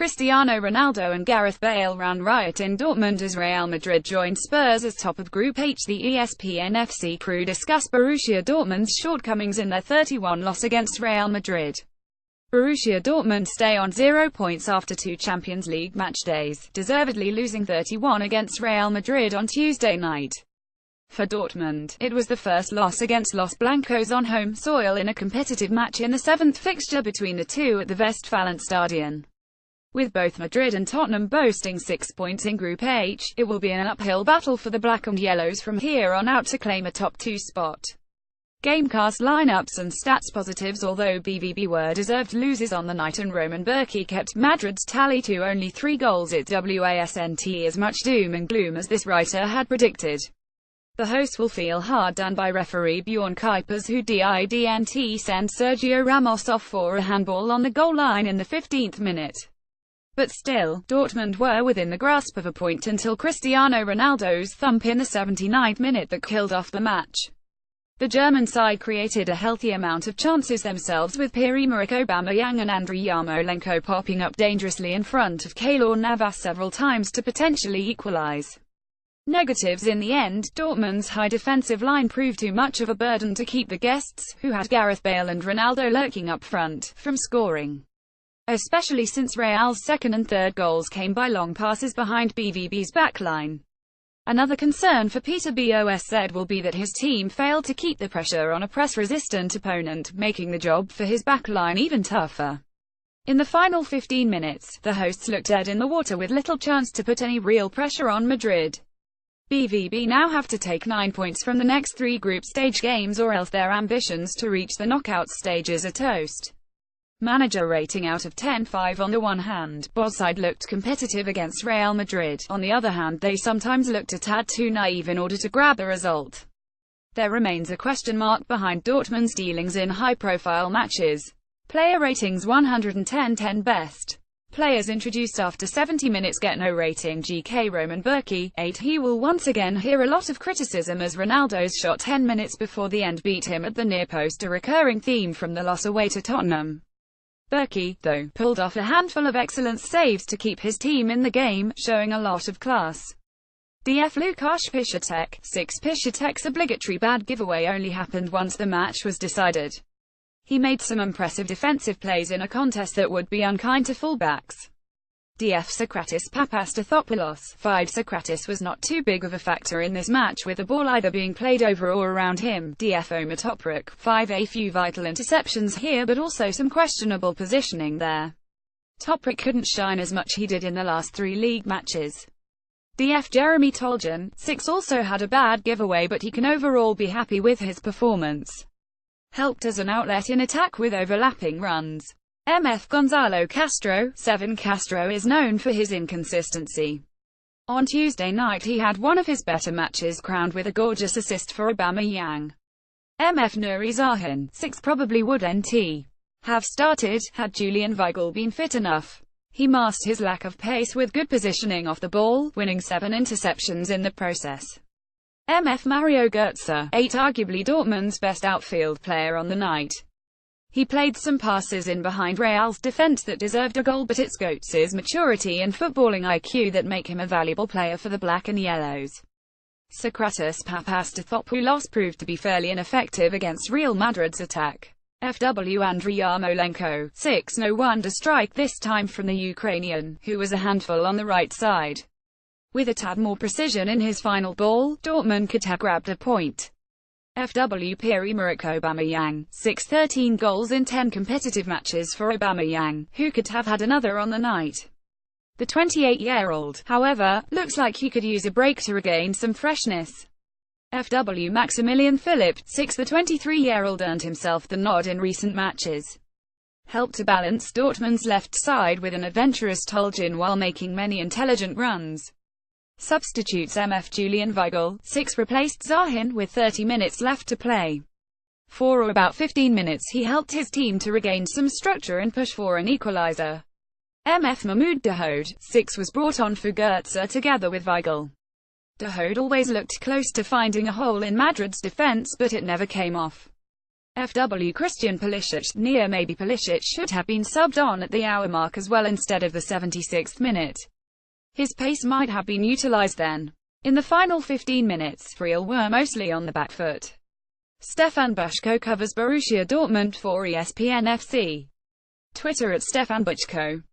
Cristiano Ronaldo and Gareth Bale ran riot in Dortmund as Real Madrid joined Spurs as top of Group H. The ESPN FC crew discussed Borussia Dortmund's shortcomings in their 3-1 loss against Real Madrid. Borussia Dortmund stay on 0 points after 2 Champions League match days, deservedly losing 3-1 against Real Madrid on Tuesday night. For Dortmund, it was the first loss against Los Blancos on home soil in a competitive match in the 7th fixture between the two at the Westfalenstadion. With both Madrid and Tottenham boasting 6 points in Group H, it will be an uphill battle for the Black and Yellows from here on out to claim a top 2 spot. Gamecast lineups and stats positives. Although BVB were deserved losers on the night and Roman Bürki kept Madrid's tally to only 3 goals, it wasn't as much doom and gloom as this writer had predicted. The hosts will feel hard done by referee Bjorn Kuipers, who didn't send Sergio Ramos off for a handball on the goal line in the 15th minute. But still, Dortmund were within the grasp of a point until Cristiano Ronaldo's thump in the 79th minute that killed off the match. The German side created a healthy amount of chances themselves, with Pierre-Emerick Aubameyang and Andriy Yarmolenko popping up dangerously in front of Keylor Navas several times to potentially equalize. Negatives in the end, Dortmund's high defensive line proved too much of a burden to keep the guests, who had Gareth Bale and Ronaldo lurking up front, from scoring. Especially since Real's second and third goals came by long passes behind BVB's backline. Another concern for Peter Bosz will be that his team failed to keep the pressure on a press-resistant opponent, making the job for his backline even tougher. In the final 15 minutes, the hosts looked dead in the water with little chance to put any real pressure on Madrid. BVB now have to take 9 points from the next 3 group stage games, or else their ambitions to reach the knockout stages are toast. Manager rating out of 10, 5 on the one hand, Boz's side looked competitive against Real Madrid. On the other hand, they sometimes looked a tad too naive in order to grab the result. There remains a question mark behind Dortmund's dealings in high-profile matches. Player ratings 110-10 best. Players introduced after 70 minutes get no rating. GK Roman Bürki, 8. He will once again hear a lot of criticism as Ronaldo's shot 10 minutes before the end beat him at the near post, a recurring theme from the loss away to Tottenham. Bürki, though, pulled off a handful of excellent saves to keep his team in the game, showing a lot of class. DF Łukasz Piszczek, 6. Piszczek's obligatory bad giveaway only happened once the match was decided. He made some impressive defensive plays in a contest that would be unkind to fullbacks. DF Socrates Papastathopoulos, 5. Socrates was not too big of a factor in this match, with the ball either being played over or around him. DF Omar Toprak, 5. A few vital interceptions here, but also some questionable positioning there. Toprak couldn't shine as much he did in the last 3 league matches. DF Jeremy Toljan, 6. also had a bad giveaway, but he can overall be happy with his performance. Helped as an outlet in attack with overlapping runs. MF Gonzalo Castro, 7. Castro is known for his inconsistency. On Tuesday night he had one of his better matches, crowned with a gorgeous assist for Aubameyang. MF Nuri Sahin, 6. probably wouldn't have started, had Julian Weigl been fit enough. He masked his lack of pace with good positioning off the ball, winning 7 interceptions in the process. MF Mario Götze, 8. arguably Dortmund's best outfield player on the night. He played some passes in behind Real's defense that deserved a goal, but it's Götze's maturity and footballing IQ that make him a valuable player for the Black and Yellows. Socrates Papastathopoulos proved to be fairly ineffective against Real Madrid's attack. FW Andriy Yarmolenko, 6. No wonder strike this time from the Ukrainian, who was a handful on the right side. With a tad more precision in his final ball, Dortmund could have grabbed a point. FW Pierre-Emerick Aubameyang, 6. 13 goals in 10 competitive matches for Aubameyang, who could have had another on the night. The 28-year-old, however, looks like he could use a break to regain some freshness. FW Maximilian Philipp, 6. The 23-year-old earned himself the nod in recent matches. Helped to balance Dortmund's left side with an adventurous Toljan while making many intelligent runs. Substitutes MF Julian Weigl, 6. replaced Sahin with 30 minutes left to play. For about 15 minutes he helped his team to regain some structure and push for an equalizer. MF Mahmoud Dahoud, 6. was brought on for Götze together with Weigl. Dahoud always looked close to finding a hole in Madrid's defense, but it never came off. FW Christian Pulisic, maybe Pulisic should have been subbed on at the hour mark as well instead of the 76th minute. His pace might have been utilised then. In the final 15 minutes, Real were mostly on the back foot. Stefan Buchko covers Borussia Dortmund for ESPN FC. Twitter at Stefan Buchko.